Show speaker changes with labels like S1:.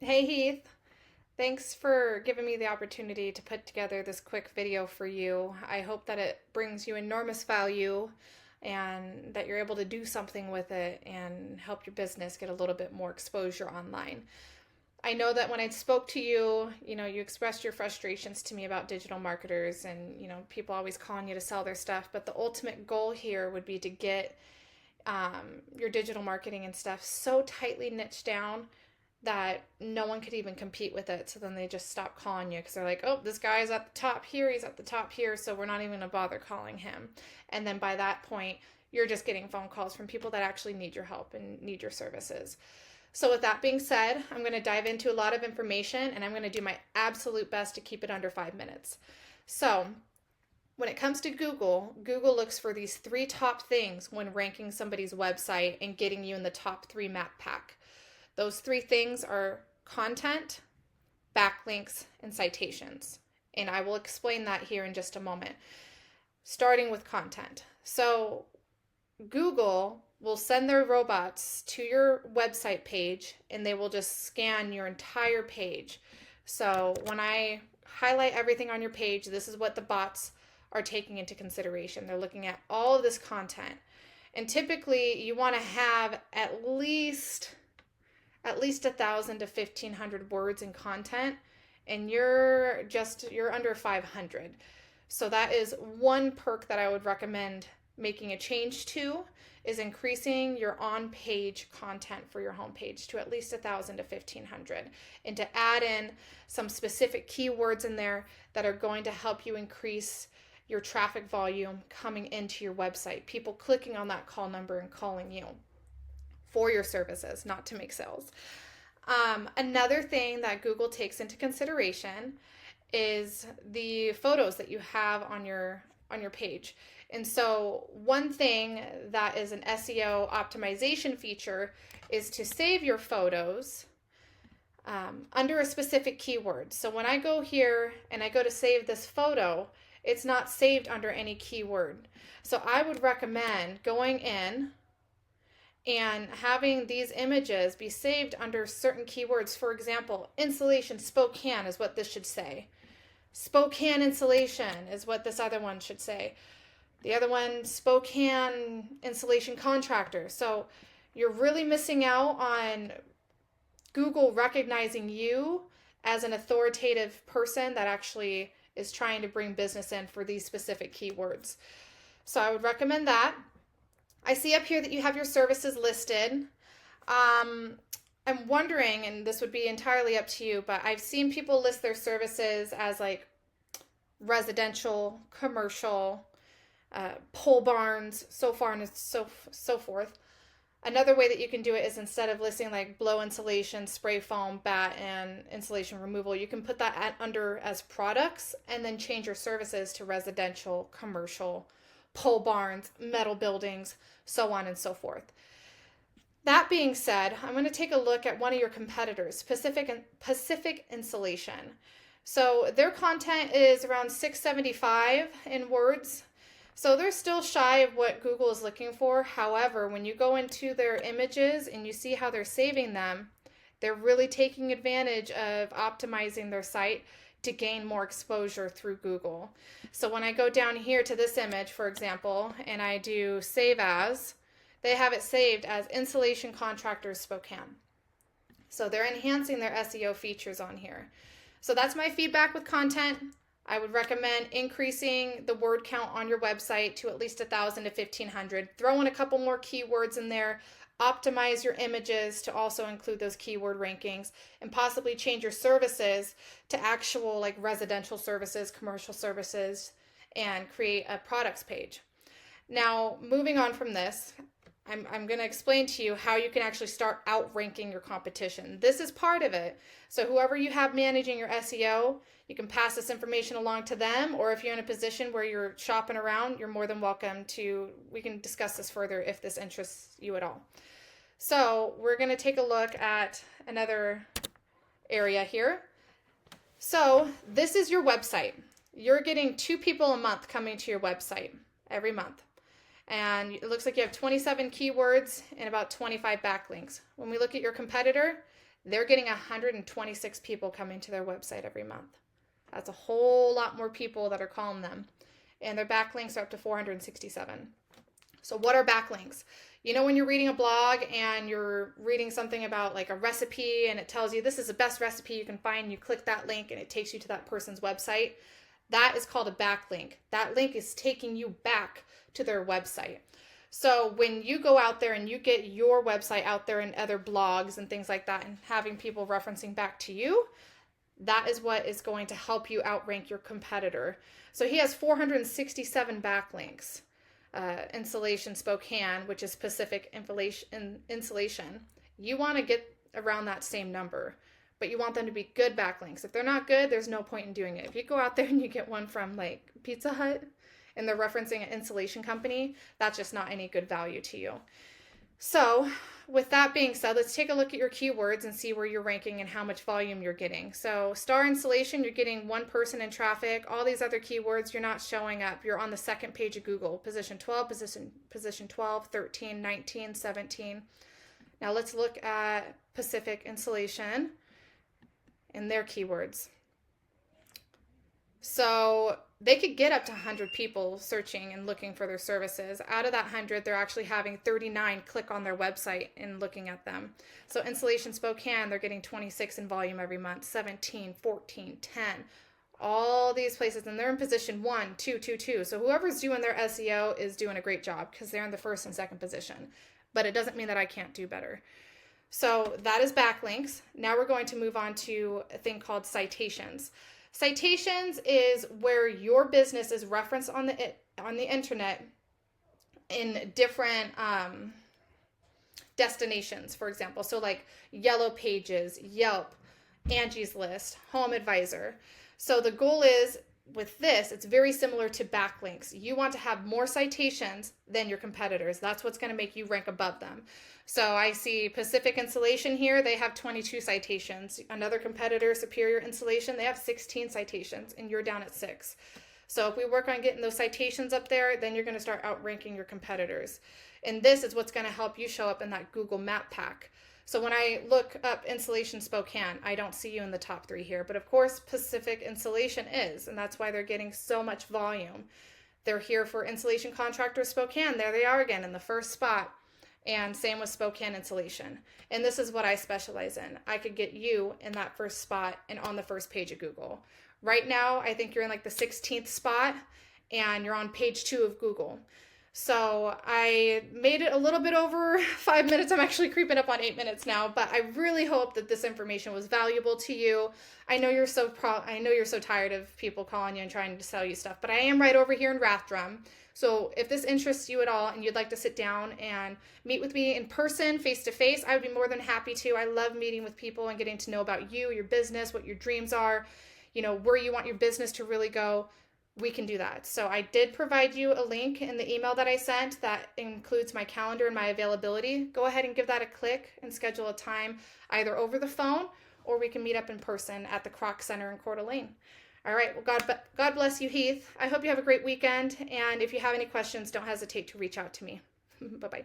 S1: Hey Heath, thanks for giving me the opportunity to put together this quick video for you. I hope that it brings you enormous value and that you're able to do something with it and help your business get a little bit more exposure online. I know that when I spoke to you, you expressed your frustrations to me about digital marketers and, people always calling you to sell their stuff. But the ultimate goal here would be to get your digital marketing and stuff so tightly niched down that no one could even compete with it. So then they just stop calling you because they're like, oh, this guy's at the top here, he's at the top here, so we're not even going to bother calling him. And then by that point, you're just getting phone calls from people that actually need your help and need your services. So, with that being said, I'm going to dive into a lot of information and I'm going to do my absolute best to keep it under 5 minutes. So, when it comes to Google, Google looks for these three top things when ranking somebody's website and getting you in the top three map pack. Those three things are content, backlinks, and citations. And I will explain that here in just a moment. Starting with content. So, Google will send their robots to your website page and they will just scan your entire page. So, when I highlight everything on your page, this is what the bots are taking into consideration. They're looking at all of this content. And typically, you want to have at least 1,000 to 1,500 words in content, and you're under 500. So that is one perk that I would recommend making a change to, is increasing your on-page content for your homepage to at least 1,000 to 1,500, and to add in some specific keywords in there that are going to help you increase your traffic volume coming into your website. People clicking on that call number and calling you for your services, not to make sales. Another thing that Google takes into consideration is the photos that you have on your page. And so one thing that is an SEO optimization feature is to save your photos under a specific keyword. So when I go here and I go to save this photo, it's not saved under any keyword. So I would recommend going in and having these images be saved under certain keywords. For example, insulation Spokane is what this should say. Spokane insulation is what this other one should say. The other one, Spokane insulation contractor. So you're really missing out on Google recognizing you as an authoritative person that actually is trying to bring business in for these specific keywords. So I would recommend that. I see up here that you have your services listed. I'm wondering, and this would be entirely up to you, but I've seen people list their services as like residential, commercial, pole barns, so far and so forth. Another way that you can do it is, instead of listing like blow insulation, spray foam, bat, and insulation removal, you can put that under as products and then change your services to residential, commercial, pole barns, metal buildings, so on and so forth. That being said, I'm going to take a look at one of your competitors, Pacific Insulation. So their content is around 675 in words. So they're still shy of what Google is looking for. However, when you go into their images and you see how they're saving them, they're really taking advantage of optimizing their site to gain more exposure through Google. So when I go down here to this image, for example, and I do save as, they have it saved as Insulation Contractors Spokane. So they're enhancing their SEO features on here. So that's my feedback with content. I would recommend increasing the word count on your website to at least 1,000 to 1,500. Throw in a couple more keywords in there. Optimize your images to also include those keyword rankings, and possibly change your services to actual like residential services, commercial services, and create a products page. Now, moving on from this, I'm going to explain to you how you can actually start outranking your competition. This is part of it. So whoever you have managing your SEO, you can pass this information along to them, or if you're in a position where you're shopping around, you're more than welcome to, we can discuss this further if this interests you at all. So we're going to take a look at another area here. So this is your website. You're getting 2 people a month coming to your website every month. And it looks like you have 27 keywords and about 25 backlinks. When we look at your competitor, they're getting 126 people coming to their website every month. That's a whole lot more people that are calling them. And their backlinks are up to 467. So what are backlinks? You know, when you're reading a blog and you're reading something about like a recipe and it tells you this is the best recipe you can find, you click that link and it takes you to that person's website. That is called a backlink. That link is taking you back to their website. So when you go out there and you get your website out there in other blogs and things like that and having people referencing back to you, that is what is going to help you outrank your competitor. So he has 467 backlinks. Insulation Spokane, which is Pacific Insulation. You want to get around that same number, but you want them to be good backlinks. If they're not good, there's no point in doing it. If you go out there and you get one from like Pizza Hut and they're referencing an insulation company, that's just not any good value to you. So with that being said, let's take a look at your keywords and see where you're ranking and how much volume you're getting. So star insulation, you're getting one person in traffic. All these other keywords, you're not showing up. You're on the second page of Google. Position 12, position 12, 13, 19, 17. Now let's look at Pacific Insulation and their keywords. So they could get up to 100 people searching and looking for their services. Out of that 100, they're actually having 39 click on their website and looking at them. So Insulation Spokane, they're getting 26 in volume every month, 17, 14, 10. All these places, and they're in position 1, 2, 2, 2. So whoever's doing their SEO is doing a great job because they're in the first and second position. But it doesn't mean that I can't do better. So that is backlinks. Now we're going to move on to a thing called citations. Citations is where your business is referenced on the internet in different destinations, for example. So like Yellow Pages, Yelp, Angie's List, Home Advisor. So the goal is with this, it's very similar to backlinks. You want to have more citations than your competitors. That's what's going to make you rank above them. So I see Pacific Insulation here. They have 22 citations. Another competitor, Superior Insulation, they have 16 citations, and you're down at 6. So if we work on getting those citations up there, then you're going to start outranking your competitors. And this is what's going to help you show up in that Google Map pack. So when I look up Insulation Spokane, I don't see you in the top 3 here. But of course, Pacific Insulation is, and that's why they're getting so much volume. They're here for Insulation Contractor Spokane. There they are again in the first spot. And same with Spokane Insulation. And this is what I specialize in. I could get you in that first spot and on the first page of Google. Right now, I think you're in like the 16th spot and you're on page 2 of Google. So I made it a little bit over 5 minutes. I'm actually creeping up on 8 minutes now, but I really hope that this information was valuable to you. I know you're so tired of people calling you and trying to sell you stuff, but I am right over here in Rathdrum. So if this interests you at all and you'd like to sit down and meet with me in person, face to face, I would be more than happy to. I love meeting with people and getting to know about you, your business, what your dreams are, you know, where you want your business to really go. We can do that. So I did provide you a link in the email that I sent that includes my calendar and my availability. Go ahead and give that a click and schedule a time either over the phone or we can meet up in person at the Croc Center in Coeur d'Alene. All right. Well, God bless you, Heath. I hope you have a great weekend. And if you have any questions, don't hesitate to reach out to me. Bye-bye.